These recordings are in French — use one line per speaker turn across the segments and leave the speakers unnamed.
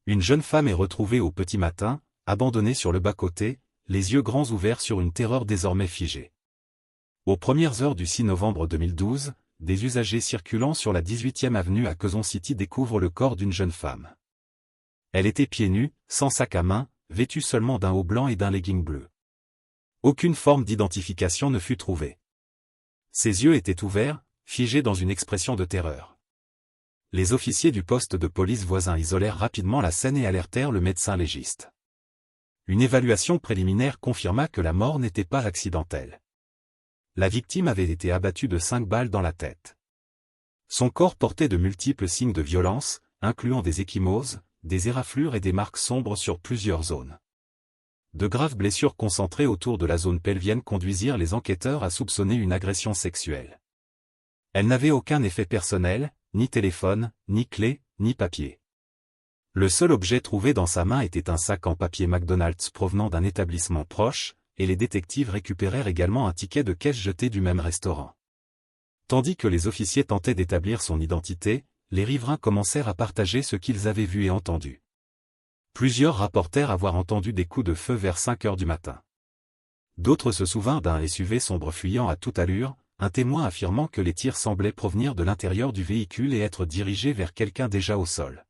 Une jeune femme est retrouvée au petit matin, abandonnée sur le bas-côté, les yeux grands ouverts sur une terreur désormais figée. Aux premières heures du 6 novembre 2012, des usagers circulant sur la 18e avenue à Quezon City découvrent le corps d'une jeune femme. Elle était pieds nus, sans sac à main, vêtue seulement d'un haut blanc et d'un legging bleu. Aucune forme d'identification ne fut trouvée. Ses yeux étaient ouverts, figés dans une expression de terreur. Les officiers du poste de police voisin isolèrent rapidement la scène et alertèrent le médecin légiste. Une évaluation préliminaire confirma que la mort n'était pas accidentelle. La victime avait été abattue de 5 balles dans la tête. Son corps portait de multiples signes de violence, incluant des ecchymoses, des éraflures et des marques sombres sur plusieurs zones. De graves blessures concentrées autour de la zone pelvienne conduisirent les enquêteurs à soupçonner une agression sexuelle. Elle n'avait aucun effet personnel, ni téléphone, ni clé, ni papier. Le seul objet trouvé dans sa main était un sac en papier McDonald's provenant d'un établissement proche, et les détectives récupérèrent également un ticket de caisse jeté du même restaurant. Tandis que les officiers tentaient d'établir son identité, les riverains commencèrent à partager ce qu'ils avaient vu et entendu. Plusieurs rapportèrent avoir entendu des coups de feu vers 5 heures du matin. D'autres se souvinrent d'un SUV sombre fuyant à toute allure, un témoin affirmant que les tirs semblaient provenir de l'intérieur du véhicule et être dirigés vers quelqu'un déjà au sol.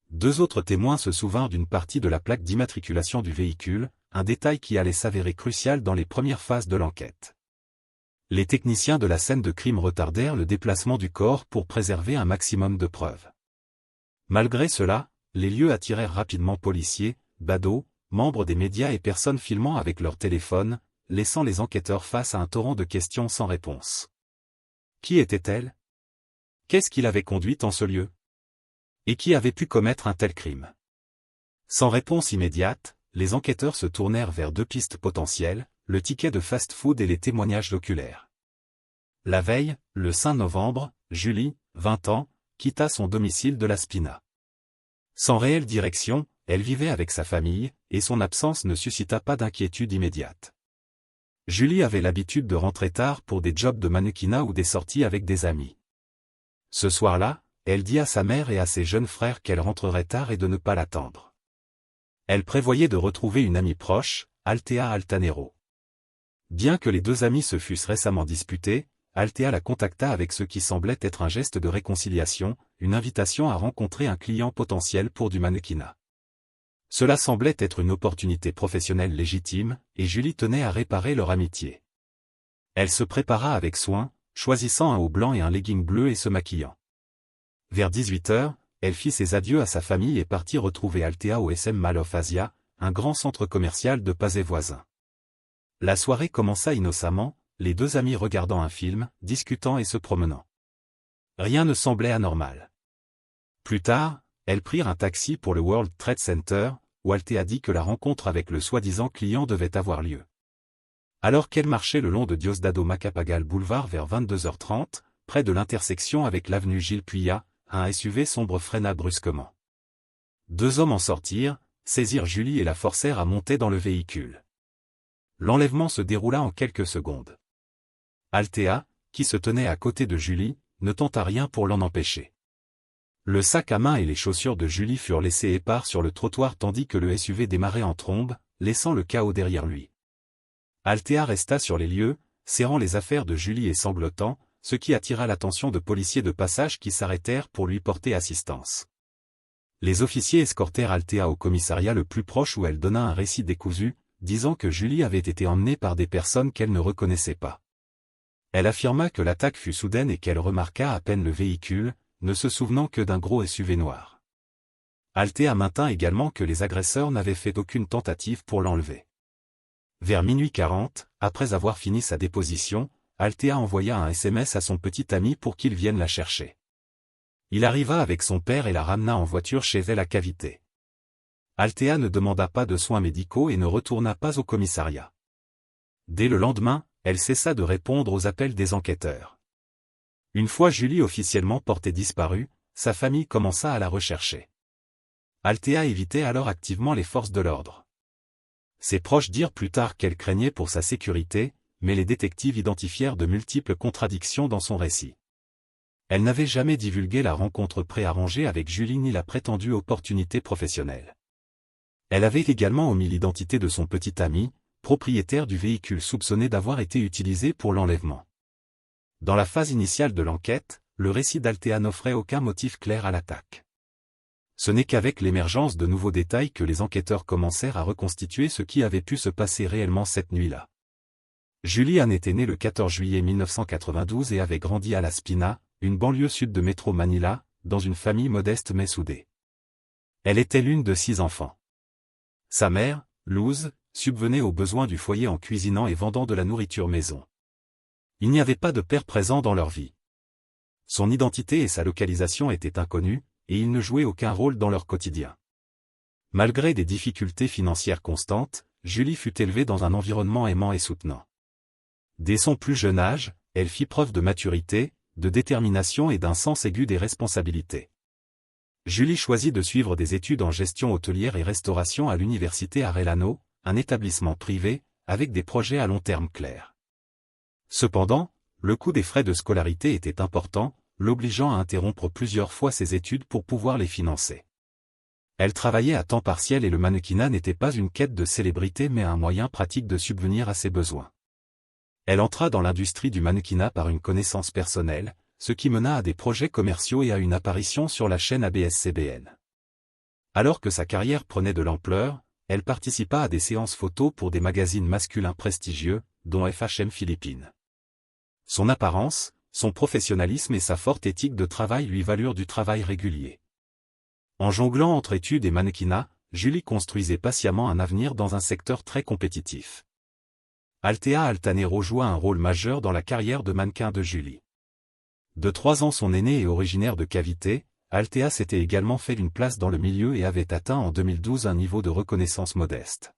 2 autres témoins se souvinrent d'une partie de la plaque d'immatriculation du véhicule, un détail qui allait s'avérer crucial dans les premières phases de l'enquête. Les techniciens de la scène de crime retardèrent le déplacement du corps pour préserver un maximum de preuves. Malgré cela, les lieux attirèrent rapidement policiers, badauds, membres des médias et personnes filmant avec leur téléphone, laissant les enquêteurs face à un torrent de questions sans réponse. Qui était-elle? Qu'est-ce qui l'avait conduite en ce lieu? Et qui avait pu commettre un tel crime? Sans réponse immédiate, les enquêteurs se tournèrent vers 2 pistes potentielles, le ticket de fast-food et les témoignages oculaires. La veille, le 5 novembre, Julie, 20 ans, quitta son domicile de la Spina. Sans réelle direction, elle vivait avec sa famille, et son absence ne suscita pas d'inquiétude immédiate. Julie avait l'habitude de rentrer tard pour des jobs de mannequinat ou des sorties avec des amis. Ce soir-là, elle dit à sa mère et à ses jeunes frères qu'elle rentrerait tard et de ne pas l'attendre. Elle prévoyait de retrouver une amie proche, Althea Altanero. Bien que les 2 amis se fussent récemment disputés, Althea la contacta avec ce qui semblait être un geste de réconciliation, une invitation à rencontrer un client potentiel pour du mannequinat. Cela semblait être une opportunité professionnelle légitime, et Julie tenait à réparer leur amitié. Elle se prépara avec soin, choisissant un haut blanc et un legging bleu et se maquillant. Vers 18 h, elle fit ses adieux à sa famille et partit retrouver Althea au SM Mall of Asia, un grand centre commercial de Pazet voisin. La soirée commença innocemment, les 2 amis regardant un film, discutant et se promenant. Rien ne semblait anormal. Plus tard, elles prirent un taxi pour le World Trade Center, où Althea dit que la rencontre avec le soi-disant client devait avoir lieu. Alors qu'elle marchait le long de Diosdado Macapagal Boulevard vers 22 h 30, près de l'intersection avec l'avenue Gilles Puyat, un SUV sombre freina brusquement. 2 hommes en sortirent, saisirent Julie et la forcèrent à monter dans le véhicule. L'enlèvement se déroula en quelques secondes. Althea, qui se tenait à côté de Julie, ne tenta rien pour l'en empêcher. Le sac à main et les chaussures de Julie furent laissés épars sur le trottoir tandis que le SUV démarrait en trombe, laissant le chaos derrière lui. Althea resta sur les lieux, serrant les affaires de Julie et sanglotant, ce qui attira l'attention de policiers de passage qui s'arrêtèrent pour lui porter assistance. Les officiers escortèrent Althea au commissariat le plus proche où elle donna un récit décousu, disant que Julie avait été emmenée par des personnes qu'elle ne reconnaissait pas. Elle affirma que l'attaque fut soudaine et qu'elle remarqua à peine le véhicule, ne se souvenant que d'un gros SUV noir. Althea maintint également que les agresseurs n'avaient fait aucune tentative pour l'enlever. Vers minuit 40, après avoir fini sa déposition, Althea envoya un SMS à son petit ami pour qu'il vienne la chercher. Il arriva avec son père et la ramena en voiture chez elle à Cavité. Althea ne demanda pas de soins médicaux et ne retourna pas au commissariat. Dès le lendemain, elle cessa de répondre aux appels des enquêteurs. Une fois Julie officiellement portée disparue, sa famille commença à la rechercher. Althea évitait alors activement les forces de l'ordre. Ses proches dirent plus tard qu'elle craignait pour sa sécurité, mais les détectives identifièrent de multiples contradictions dans son récit. Elle n'avait jamais divulgué la rencontre préarrangée avec Julie ni la prétendue opportunité professionnelle. Elle avait également omis l'identité de son petit ami, propriétaire du véhicule soupçonné d'avoir été utilisé pour l'enlèvement. Dans la phase initiale de l'enquête, le récit d'Althea n'offrait aucun motif clair à l'attaque. Ce n'est qu'avec l'émergence de nouveaux détails que les enquêteurs commencèrent à reconstituer ce qui avait pu se passer réellement cette nuit-là. Julie Ann était née le 14 juillet 1992 et avait grandi à La Spina, une banlieue sud de Metro Manila, dans une famille modeste mais soudée. Elle était l'une de 6 enfants. Sa mère, Luz, subvenait aux besoins du foyer en cuisinant et vendant de la nourriture maison. Il n'y avait pas de père présent dans leur vie. Son identité et sa localisation étaient inconnues, et il ne jouait aucun rôle dans leur quotidien. Malgré des difficultés financières constantes, Julie fut élevée dans un environnement aimant et soutenant. Dès son plus jeune âge, elle fit preuve de maturité, de détermination et d'un sens aigu des responsabilités. Julie choisit de suivre des études en gestion hôtelière et restauration à l'université Arellano, un établissement privé, avec des projets à long terme clairs. Cependant, le coût des frais de scolarité était important, l'obligeant à interrompre plusieurs fois ses études pour pouvoir les financer. Elle travaillait à temps partiel et le mannequinat n'était pas une quête de célébrité mais un moyen pratique de subvenir à ses besoins. Elle entra dans l'industrie du mannequinat par une connaissance personnelle, ce qui mena à des projets commerciaux et à une apparition sur la chaîne ABS-CBN. Alors que sa carrière prenait de l'ampleur, elle participa à des séances photos pour des magazines masculins prestigieux, dont FHM Philippines. Son apparence, son professionnalisme et sa forte éthique de travail lui valurent du travail régulier. En jonglant entre études et mannequinat, Julie construisait patiemment un avenir dans un secteur très compétitif. Althea Altanero joua un rôle majeur dans la carrière de mannequin de Julie. De 3 ans son aînée et originaire de Cavite, Althea s'était également fait une place dans le milieu et avait atteint en 2012 un niveau de reconnaissance modeste.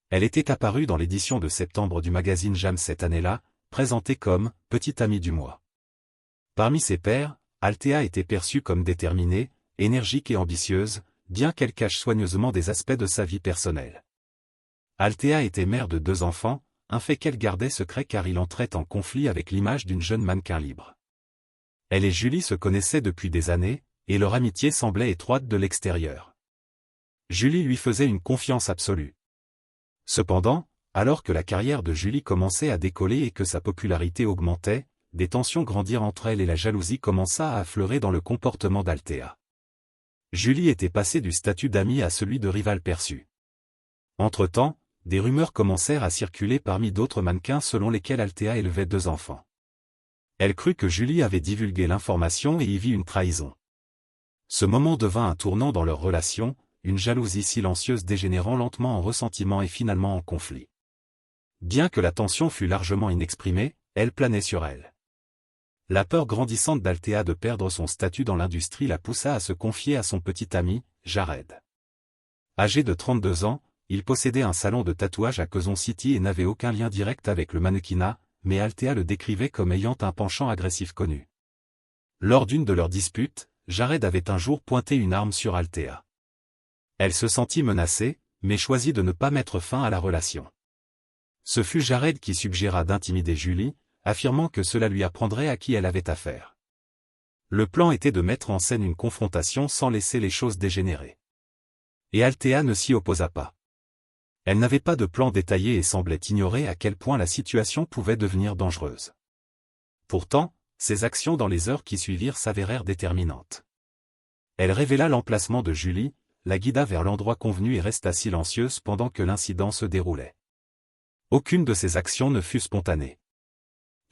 Elle était apparue dans l'édition de septembre du magazine Jam cette année-là, présentée comme « Petite amie du mois ». Parmi ses pairs, Althea était perçue comme déterminée, énergique et ambitieuse, bien qu'elle cache soigneusement des aspects de sa vie personnelle. Althea était mère de 2 enfants, un fait qu'elle gardait secret car il entrait en conflit avec l'image d'une jeune mannequin libre. Elle et Julie se connaissaient depuis des années, et leur amitié semblait étroite de l'extérieur. Julie lui faisait une confiance absolue. Cependant, alors que la carrière de Julie commençait à décoller et que sa popularité augmentait, des tensions grandirent entre elle et la jalousie commença à affleurer dans le comportement d'Althea. Julie était passée du statut d'amie à celui de rivale perçue. Entre-temps, des rumeurs commencèrent à circuler parmi d'autres mannequins selon lesquels Althea élevait 2 enfants. Elle crut que Julie avait divulgué l'information et y vit une trahison. Ce moment devint un tournant dans leur relation, une jalousie silencieuse dégénérant lentement en ressentiment et finalement en conflit. Bien que la tension fût largement inexprimée, elle planait sur elle. La peur grandissante d'Althea de perdre son statut dans l'industrie la poussa à se confier à son petit ami, Jared. Âgé de 32 ans, il possédait un salon de tatouage à Quezon City et n'avait aucun lien direct avec le mannequinat, mais Althea le décrivait comme ayant un penchant agressif connu. Lors d'une de leurs disputes, Jared avait un jour pointé une arme sur Althea. Elle se sentit menacée, mais choisit de ne pas mettre fin à la relation. Ce fut Jared qui suggéra d'intimider Julie, affirmant que cela lui apprendrait à qui elle avait affaire. Le plan était de mettre en scène une confrontation sans laisser les choses dégénérer. Et Althea ne s'y opposa pas. Elle n'avait pas de plan détaillé et semblait ignorer à quel point la situation pouvait devenir dangereuse. Pourtant, ses actions dans les heures qui suivirent s'avérèrent déterminantes. Elle révéla l'emplacement de Julie, la guida vers l'endroit convenu et resta silencieuse pendant que l'incident se déroulait. Aucune de ces actions ne fut spontanée.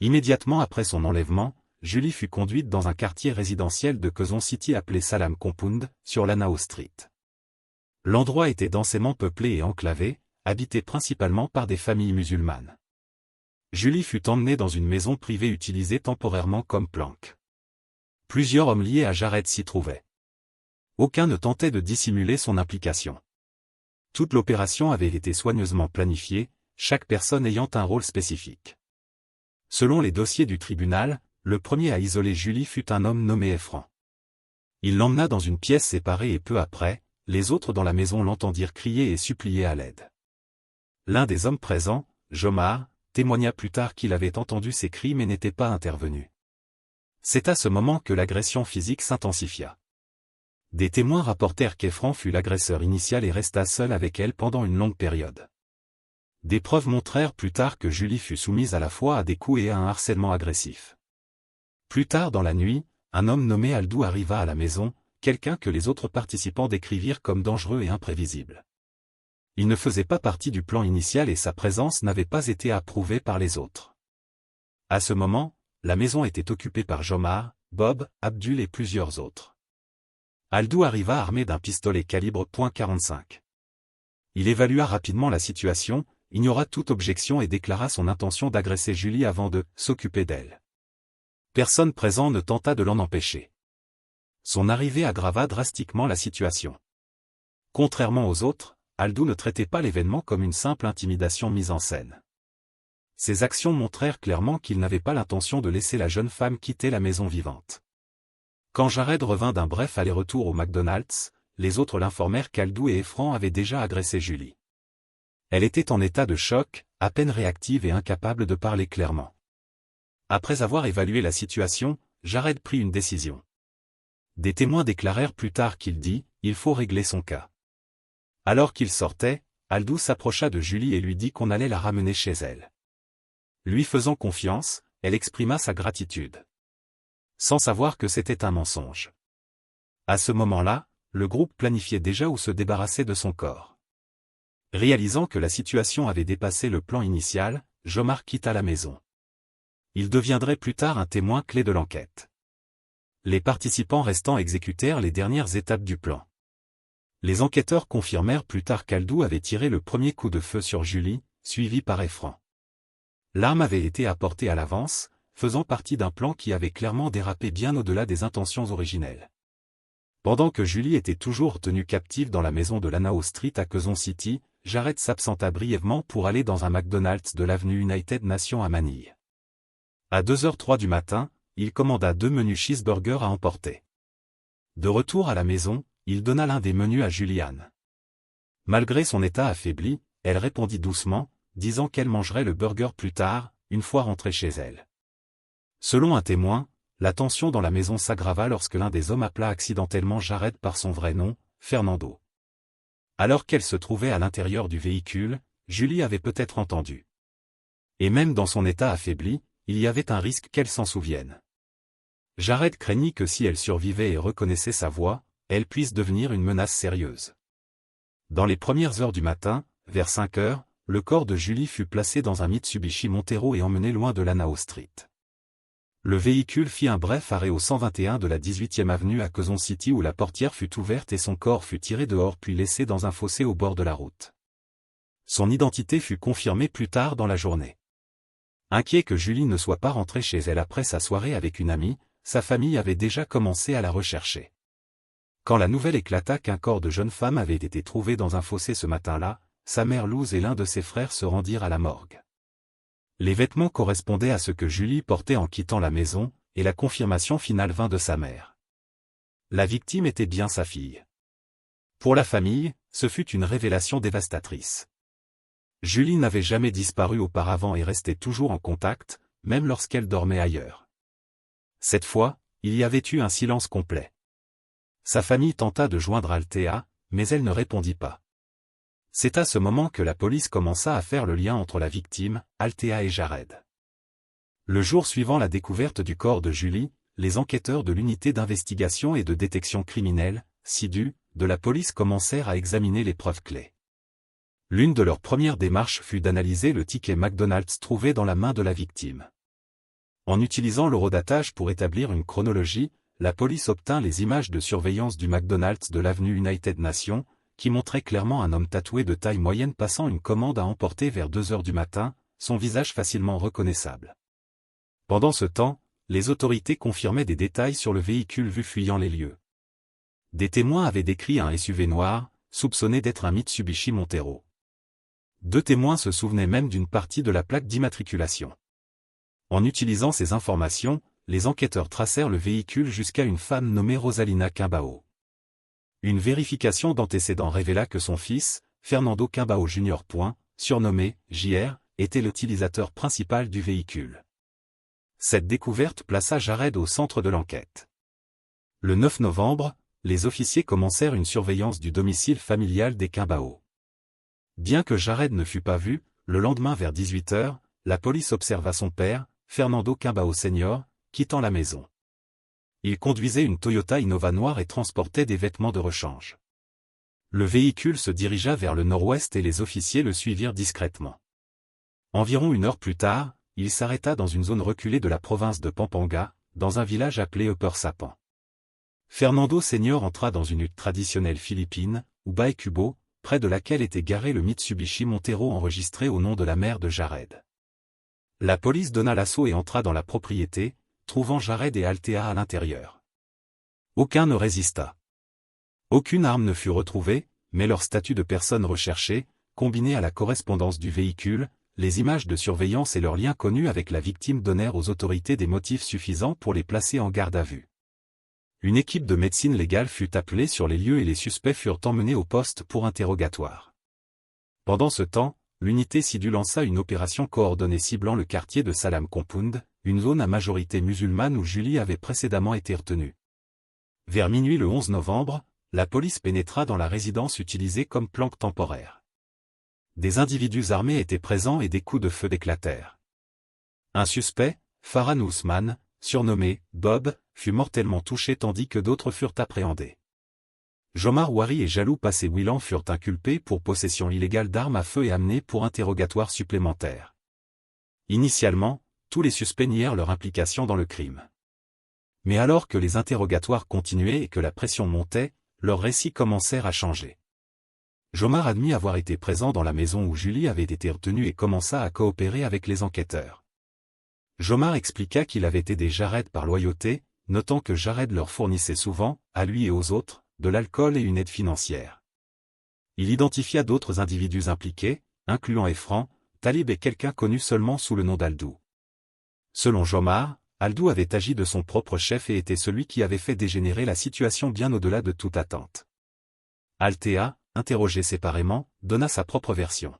Immédiatement après son enlèvement, Julie fut conduite dans un quartier résidentiel de Quezon City appelé Salam Compound, sur Lanao Street. L'endroit était densément peuplé et enclavé, habité principalement par des familles musulmanes. Julie fut emmenée dans une maison privée utilisée temporairement comme planque. Plusieurs hommes liés à Jared s'y trouvaient. Aucun ne tentait de dissimuler son implication. Toute l'opération avait été soigneusement planifiée, chaque personne ayant un rôle spécifique. Selon les dossiers du tribunal, le premier à isoler Julie fut un homme nommé Efran. Il l'emmena dans une pièce séparée et peu après, les autres dans la maison l'entendirent crier et supplier à l'aide. L'un des hommes présents, Jomar, témoigna plus tard qu'il avait entendu ces cris mais n'était pas intervenu. C'est à ce moment que l'agression physique s'intensifia. Des témoins rapportèrent qu'Efran fut l'agresseur initial et resta seul avec elle pendant une longue période. Des preuves montrèrent plus tard que Julie fut soumise à la fois à des coups et à un harcèlement agressif. Plus tard dans la nuit, un homme nommé Aldou arriva à la maison, quelqu'un que les autres participants décrivirent comme dangereux et imprévisible. Il ne faisait pas partie du plan initial et sa présence n'avait pas été approuvée par les autres. À ce moment, la maison était occupée par Jomar, Bob, Abdul et plusieurs autres. Aldou arriva armé d'un pistolet calibre .45. Il évalua rapidement la situation, ignora toute objection et déclara son intention d'agresser Julie avant de s'occuper d'elle. Personne présent ne tenta de l'en empêcher. Son arrivée aggrava drastiquement la situation. Contrairement aux autres, Aldou ne traitait pas l'événement comme une simple intimidation mise en scène. Ses actions montrèrent clairement qu'il n'avait pas l'intention de laisser la jeune femme quitter la maison vivante. Quand Jared revint d'un bref aller-retour au McDonald's, les autres l'informèrent qu'Aldou et Efran avaient déjà agressé Julie. Elle était en état de choc, à peine réactive et incapable de parler clairement. Après avoir évalué la situation, Jared prit une décision. Des témoins déclarèrent plus tard qu'il dit « Il faut régler son cas ». Alors qu'il sortait, Aldou s'approcha de Julie et lui dit qu'on allait la ramener chez elle. Lui faisant confiance, elle exprima sa gratitude. Sans savoir que c'était un mensonge. À ce moment-là, le groupe planifiait déjà où se débarrasser de son corps. Réalisant que la situation avait dépassé le plan initial, Jomar quitta la maison. Il deviendrait plus tard un témoin clé de l'enquête. Les participants restants exécutèrent les dernières étapes du plan. Les enquêteurs confirmèrent plus tard qu'Aldou avait tiré le premier coup de feu sur Julie, suivi par Efran. L'arme avait été apportée à l'avance, faisant partie d'un plan qui avait clairement dérapé bien au-delà des intentions originelles. Pendant que Julie était toujours tenue captive dans la maison de Lanao Street à Quezon City, Jared s'absenta brièvement pour aller dans un McDonald's de l'avenue United Nations à Manille. À 2h03 du matin, il commanda 2 menus cheeseburgers à emporter. De retour à la maison, il donna l'un des menus à Julianne. Malgré son état affaibli, elle répondit doucement, disant qu'elle mangerait le burger plus tard, une fois rentrée chez elle. Selon un témoin, la tension dans la maison s'aggrava lorsque l'un des hommes appela accidentellement Jared par son vrai nom, Fernando. Alors qu'elle se trouvait à l'intérieur du véhicule, Julie avait peut-être entendu. Et même dans son état affaibli, il y avait un risque qu'elle s'en souvienne. Jared craignit que si elle survivait et reconnaissait sa voix, elle puisse devenir une menace sérieuse. Dans les premières heures du matin, vers 5 heures, le corps de Julie fut placé dans un Mitsubishi Montero et emmené loin de Lanao Street. Le véhicule fit un bref arrêt au 121 de la 18e avenue à Quezon City où la portière fut ouverte et son corps fut tiré dehors puis laissé dans un fossé au bord de la route. Son identité fut confirmée plus tard dans la journée. Inquiet que Julie ne soit pas rentrée chez elle après sa soirée avec une amie, sa famille avait déjà commencé à la rechercher. Quand la nouvelle éclata qu'un corps de jeune femme avait été trouvé dans un fossé ce matin-là, sa mère Luz et l'un de ses frères se rendirent à la morgue. Les vêtements correspondaient à ce que Julie portait en quittant la maison, et la confirmation finale vint de sa mère. La victime était bien sa fille. Pour la famille, ce fut une révélation dévastatrice. Julie n'avait jamais disparu auparavant et restait toujours en contact, même lorsqu'elle dormait ailleurs. Cette fois, il y avait eu un silence complet. Sa famille tenta de joindre Altea, mais elle ne répondit pas. C'est à ce moment que la police commença à faire le lien entre la victime, Altea et Jared. Le jour suivant la découverte du corps de Julie, les enquêteurs de l'unité d'investigation et de détection criminelle, CIDU, de la police commencèrent à examiner les preuves clés. L'une de leurs premières démarches fut d'analyser le ticket McDonald's trouvé dans la main de la victime. En utilisant l'horodatage pour établir une chronologie, la police obtint les images de surveillance du McDonald's de l'avenue United Nations, qui montraient clairement un homme tatoué de taille moyenne passant une commande à emporter vers 2 heures du matin, son visage facilement reconnaissable. Pendant ce temps, les autorités confirmaient des détails sur le véhicule vu fuyant les lieux. Des témoins avaient décrit un SUV noir, soupçonné d'être un Mitsubishi Montero. 2 témoins se souvenaient même d'une partie de la plaque d'immatriculation. En utilisant ces informations, les enquêteurs tracèrent le véhicule jusqu'à une femme nommée Rosalina Quimbao. Une vérification d'antécédents révéla que son fils, Fernando Quimbao Jr. Surnommé JR, était l'utilisateur principal du véhicule. Cette découverte plaça Jared au centre de l'enquête. Le 9 novembre, les officiers commencèrent une surveillance du domicile familial des Quimbao. Bien que Jared ne fût pas vu, le lendemain vers 18 h, la police observa son père, Fernando Quimbao Sr., quittant la maison. Il conduisait une Toyota Innova noire et transportait des vêtements de rechange. Le véhicule se dirigea vers le nord-ouest et les officiers le suivirent discrètement. Environ 1 heure plus tard, il s'arrêta dans une zone reculée de la province de Pampanga, dans un village appelé Upper Sapan. Fernando Senior entra dans une hutte traditionnelle philippine, ou Bae Kubo, près de laquelle était garé le Mitsubishi Montero enregistré au nom de la mère de Jared. La police donna l'assaut et entra dans la propriété, trouvant Jared et Althea à l'intérieur. Aucun ne résista. Aucune arme ne fut retrouvée, mais leur statut de personne recherchée, combiné à la correspondance du véhicule, les images de surveillance et leurs liens connus avec la victime donnèrent aux autorités des motifs suffisants pour les placer en garde à vue. Une équipe de médecine légale fut appelée sur les lieux et les suspects furent emmenés au poste pour interrogatoire. Pendant ce temps, l'unité SIDU lança une opération coordonnée ciblant le quartier de Salam Compound, une zone à majorité musulmane où Julie avait précédemment été retenue. Vers minuit le 11 novembre, la police pénétra dans la résidence utilisée comme planque temporaire. Des individus armés étaient présents et des coups de feu éclatèrent. Un suspect, Farhan Ousmane, surnommé « Bob », fut mortellement touché tandis que d'autres furent appréhendés. Jomar Wari et Jalou Passé Willan furent inculpés pour possession illégale d'armes à feu et amenés pour interrogatoire supplémentaire. Initialement, tous les suspects nièrent leur implication dans le crime. Mais alors que les interrogatoires continuaient et que la pression montait, leurs récits commencèrent à changer. Jomar admit avoir été présent dans la maison où Julie avait été retenue et commença à coopérer avec les enquêteurs. Jomar expliqua qu'il avait aidé Jared par loyauté, notant que Jared leur fournissait souvent, à lui et aux autres, de l'alcool et une aide financière. Il identifia d'autres individus impliqués, incluant Efran, Talib et quelqu'un connu seulement sous le nom d'Aldou. Selon Jomar, Aldou avait agi de son propre chef et était celui qui avait fait dégénérer la situation bien au-delà de toute attente. Althea, interrogée séparément, donna sa propre version.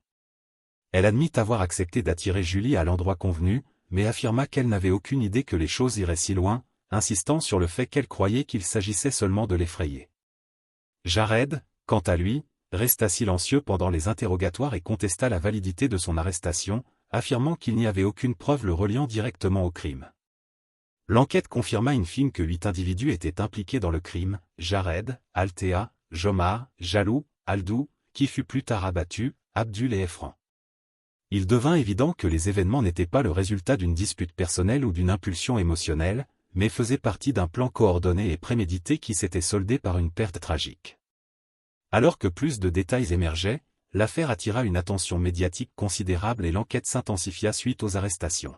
Elle admit avoir accepté d'attirer Julie à l'endroit convenu, mais affirma qu'elle n'avait aucune idée que les choses iraient si loin, insistant sur le fait qu'elle croyait qu'il s'agissait seulement de l'effrayer. Jared, quant à lui, resta silencieux pendant les interrogatoires et contesta la validité de son arrestation, affirmant qu'il n'y avait aucune preuve le reliant directement au crime. L'enquête confirma in fine que 8 individus étaient impliqués dans le crime, Jared, Althea, Jomar, Jalou, Aldou, qui fut plus tard abattu, Abdul et Efran. Il devint évident que les événements n'étaient pas le résultat d'une dispute personnelle ou d'une impulsion émotionnelle, mais faisaient partie d'un plan coordonné et prémédité qui s'était soldé par une perte tragique. Alors que plus de détails émergeaient, l'affaire attira une attention médiatique considérable et l'enquête s'intensifia suite aux arrestations.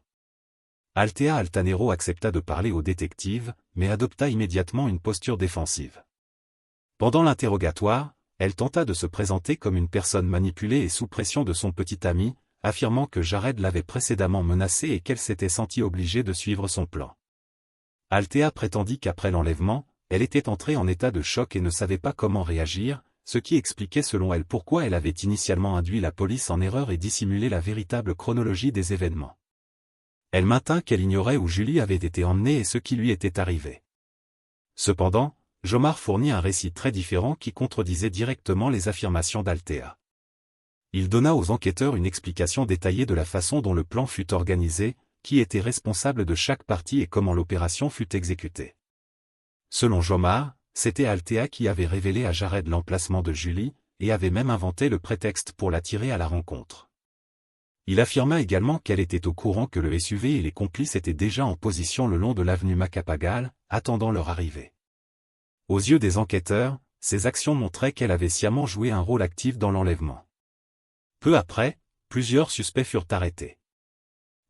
Althea Altanero accepta de parler aux détectives, mais adopta immédiatement une posture défensive. Pendant l'interrogatoire, elle tenta de se présenter comme une personne manipulée et sous pression de son petit ami, affirmant que Jared l'avait précédemment menacée et qu'elle s'était sentie obligée de suivre son plan. Althea prétendit qu'après l'enlèvement, elle était entrée en état de choc et ne savait pas comment réagir, ce qui expliquait selon elle pourquoi elle avait initialement induit la police en erreur et dissimulé la véritable chronologie des événements. Elle maintint qu'elle ignorait où Julie avait été emmenée et ce qui lui était arrivé. Cependant, Jomar fournit un récit très différent qui contredisait directement les affirmations d'Althea. Il donna aux enquêteurs une explication détaillée de la façon dont le plan fut organisé, qui était responsable de chaque partie et comment l'opération fut exécutée. Selon Jomar, c'était Althea qui avait révélé à Jared l'emplacement de Julie, et avait même inventé le prétexte pour l'attirer à la rencontre. Il affirma également qu'elle était au courant que le SUV et les complices étaient déjà en position le long de l'avenue Macapagal, attendant leur arrivée. Aux yeux des enquêteurs, ces actions montraient qu'elle avait sciemment joué un rôle actif dans l'enlèvement. Peu après, plusieurs suspects furent arrêtés.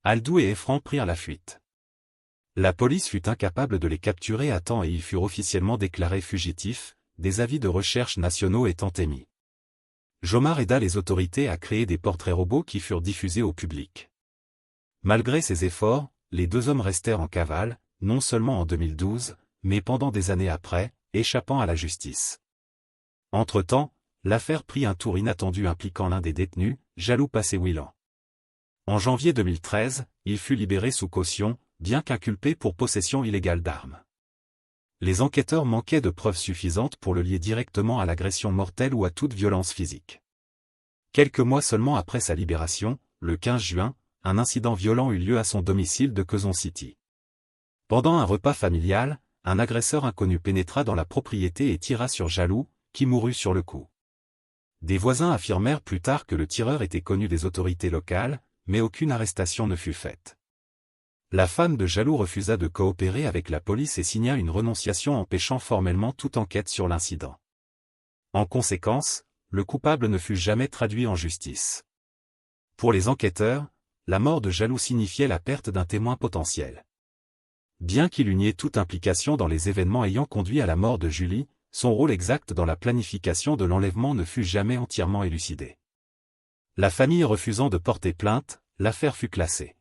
Aldou et Efran prirent la fuite. La police fut incapable de les capturer à temps et ils furent officiellement déclarés fugitifs, des avis de recherche nationaux étant émis. Jomar aida les autorités à créer des portraits robots qui furent diffusés au public. Malgré ces efforts, les deux hommes restèrent en cavale, non seulement en 2012, mais pendant des années après, échappant à la justice. Entre-temps, l'affaire prit un tour inattendu impliquant l'un des détenus, Jalou Passé Willan. En janvier 2013, il fut libéré sous caution, bien qu'inculpé pour possession illégale d'armes. Les enquêteurs manquaient de preuves suffisantes pour le lier directement à l'agression mortelle ou à toute violence physique. Quelques mois seulement après sa libération, le 15 juin, un incident violent eut lieu à son domicile de Quezon City. Pendant un repas familial, un agresseur inconnu pénétra dans la propriété et tira sur Jalou, qui mourut sur le coup. Des voisins affirmèrent plus tard que le tireur était connu des autorités locales, mais aucune arrestation ne fut faite. La femme de Jalou refusa de coopérer avec la police et signa une renonciation empêchant formellement toute enquête sur l'incident. En conséquence, le coupable ne fut jamais traduit en justice. Pour les enquêteurs, la mort de Jalou signifiait la perte d'un témoin potentiel. Bien qu'il eût nié toute implication dans les événements ayant conduit à la mort de Julie, son rôle exact dans la planification de l'enlèvement ne fut jamais entièrement élucidé. La famille refusant de porter plainte, l'affaire fut classée.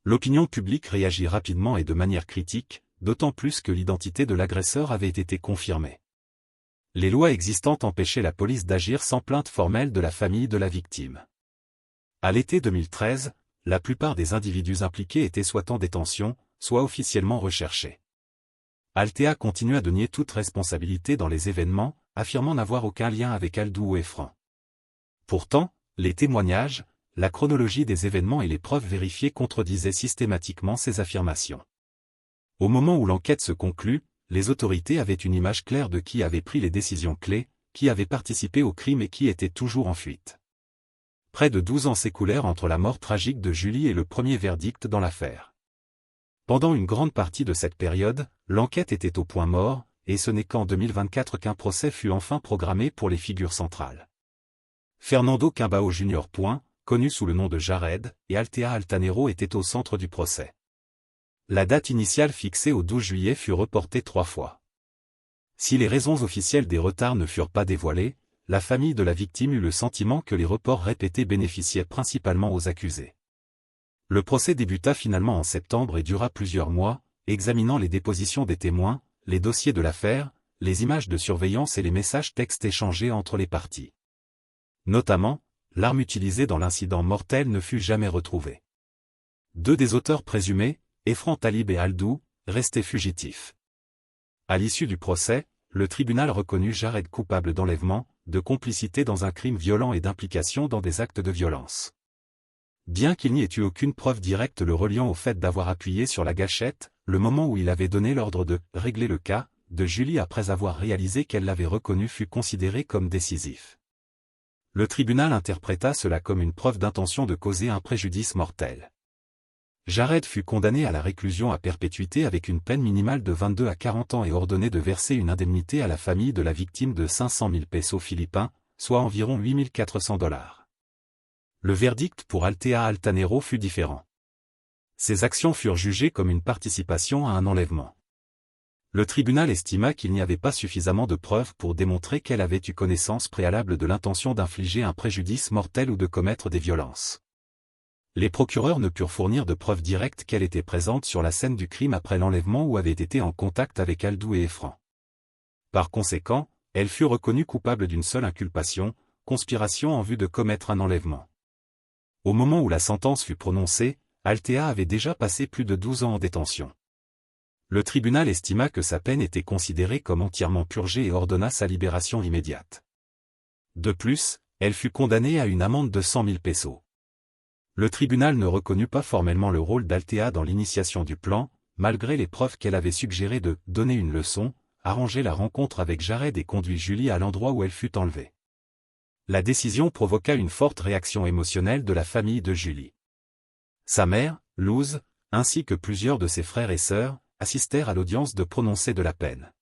L'opinion publique réagit rapidement et de manière critique, d'autant plus que l'identité de l'agresseur avait été confirmée. Les lois existantes empêchaient la police d'agir sans plainte formelle de la famille de la victime. À l'été 2013, la plupart des individus impliqués étaient soit en détention, soit officiellement recherchés. Altea continua de nier toute responsabilité dans les événements, affirmant n'avoir aucun lien avec Aldou et Franc. Pourtant, les témoignages, la chronologie des événements et les preuves vérifiées contredisaient systématiquement ces affirmations. Au moment où l'enquête se conclut, les autorités avaient une image claire de qui avait pris les décisions clés, qui avait participé au crime et qui était toujours en fuite. Près de 12 ans s'écoulèrent entre la mort tragique de Julie et le premier verdict dans l'affaire. Pendant une grande partie de cette période, l'enquête était au point mort, et ce n'est qu'en 2024 qu'un procès fut enfin programmé pour les figures centrales. Fernando Quimbao Jr. Connu sous le nom de Jared, et Altea Altanero étaient au centre du procès. La date initiale fixée au 12 juillet fut reportée 3 fois. Si les raisons officielles des retards ne furent pas dévoilées, la famille de la victime eut le sentiment que les reports répétés bénéficiaient principalement aux accusés. Le procès débuta finalement en septembre et dura plusieurs mois, examinant les dépositions des témoins, les dossiers de l'affaire, les images de surveillance et les messages textes échangés entre les parties. Notamment, l'arme utilisée dans l'incident mortel ne fut jamais retrouvée. 2 des auteurs présumés, Efran Talib et Aldou, restaient fugitifs. À l'issue du procès, le tribunal reconnut Jared coupable d'enlèvement, de complicité dans un crime violent et d'implication dans des actes de violence. Bien qu'il n'y ait eu aucune preuve directe le reliant au fait d'avoir appuyé sur la gâchette, le moment où il avait donné l'ordre de « régler le cas » de Julie après avoir réalisé qu'elle l'avait reconnu fut considéré comme décisif. Le tribunal interpréta cela comme une preuve d'intention de causer un préjudice mortel. Jared fut condamné à la réclusion à perpétuité avec une peine minimale de 22 à 40 ans et ordonné de verser une indemnité à la famille de la victime de 500 000 pesos philippins, soit environ 8 400 $. Le verdict pour Altea Altanero fut différent. Ses actions furent jugées comme une participation à un enlèvement. Le tribunal estima qu'il n'y avait pas suffisamment de preuves pour démontrer qu'elle avait eu connaissance préalable de l'intention d'infliger un préjudice mortel ou de commettre des violences. Les procureurs ne purent fournir de preuves directes qu'elle était présente sur la scène du crime après l'enlèvement ou avait été en contact avec Aldou et Efran. Par conséquent, elle fut reconnue coupable d'une seule inculpation, conspiration en vue de commettre un enlèvement. Au moment où la sentence fut prononcée, Altea avait déjà passé plus de 12 ans en détention. Le tribunal estima que sa peine était considérée comme entièrement purgée et ordonna sa libération immédiate. De plus, elle fut condamnée à une amende de 100 000 pesos. Le tribunal ne reconnut pas formellement le rôle d'Altea dans l'initiation du plan, malgré les preuves qu'elle avait suggéré de « donner une leçon », arranger la rencontre avec Jared et conduit Julie à l'endroit où elle fut enlevée. La décision provoqua une forte réaction émotionnelle de la famille de Julie. Sa mère, Luz, ainsi que plusieurs de ses frères et sœurs, assistèrent à l'audience de prononcer de la peine.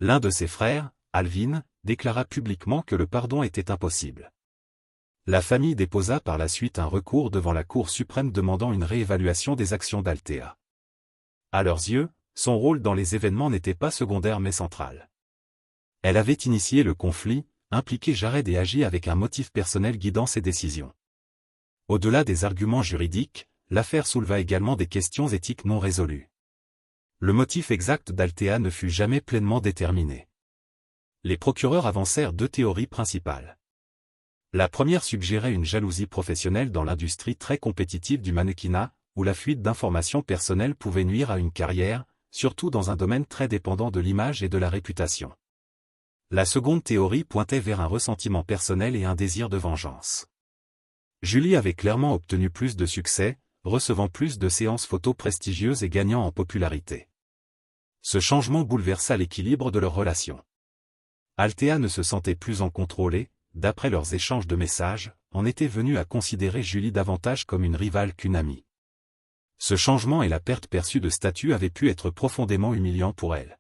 L'un de ses frères, Alvin, déclara publiquement que le pardon était impossible. La famille déposa par la suite un recours devant la Cour suprême demandant une réévaluation des actions d'Altea. À leurs yeux, son rôle dans les événements n'était pas secondaire mais central. Elle avait initié le conflit, impliqué Jared et agi avec un motif personnel guidant ses décisions. Au-delà des arguments juridiques, l'affaire souleva également des questions éthiques non résolues. Le motif exact d'Altea ne fut jamais pleinement déterminé. Les procureurs avancèrent 2 théories principales. La première suggérait une jalousie professionnelle dans l'industrie très compétitive du mannequinat, où la fuite d'informations personnelles pouvait nuire à une carrière, surtout dans un domaine très dépendant de l'image et de la réputation. La seconde théorie pointait vers un ressentiment personnel et un désir de vengeance. Julie avait clairement obtenu plus de succès, recevant plus de séances photos prestigieuses et gagnant en popularité. Ce changement bouleversa l'équilibre de leur relation. Althea ne se sentait plus en contrôle et, d'après leurs échanges de messages, en était venue à considérer Julie davantage comme une rivale qu'une amie. Ce changement et la perte perçue de statut avaient pu être profondément humiliants pour elle.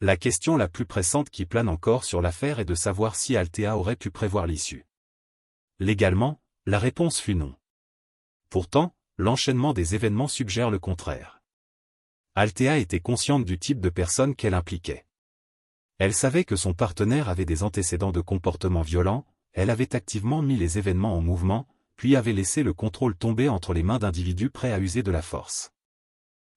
La question la plus pressante qui plane encore sur l'affaire est de savoir si Althea aurait pu prévoir l'issue. Légalement, la réponse fut non. Pourtant, l'enchaînement des événements suggère le contraire. Althea était consciente du type de personne qu'elle impliquait. Elle savait que son partenaire avait des antécédents de comportement violent, elle avait activement mis les événements en mouvement, puis avait laissé le contrôle tomber entre les mains d'individus prêts à user de la force.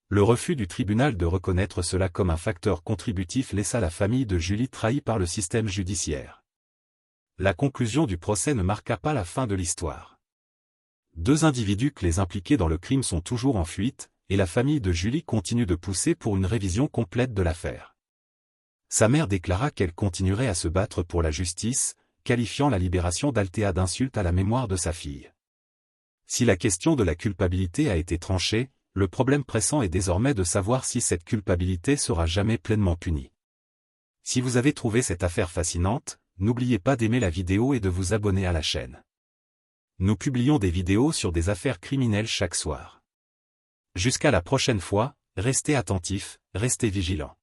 Le refus du tribunal de reconnaître cela comme un facteur contributif laissa la famille de Julie trahie par le système judiciaire. La conclusion du procès ne marqua pas la fin de l'histoire. 2 individus clés impliqués dans le crime sont toujours en fuite, et la famille de Julie continue de pousser pour une révision complète de l'affaire. Sa mère déclara qu'elle continuerait à se battre pour la justice, qualifiant la libération d'Althea d'insulte à la mémoire de sa fille. Si la question de la culpabilité a été tranchée, le problème pressant est désormais de savoir si cette culpabilité sera jamais pleinement punie. Si vous avez trouvé cette affaire fascinante, n'oubliez pas d'aimer la vidéo et de vous abonner à la chaîne. Nous publions des vidéos sur des affaires criminelles chaque soir. Jusqu'à la prochaine fois, restez attentifs, restez vigilants.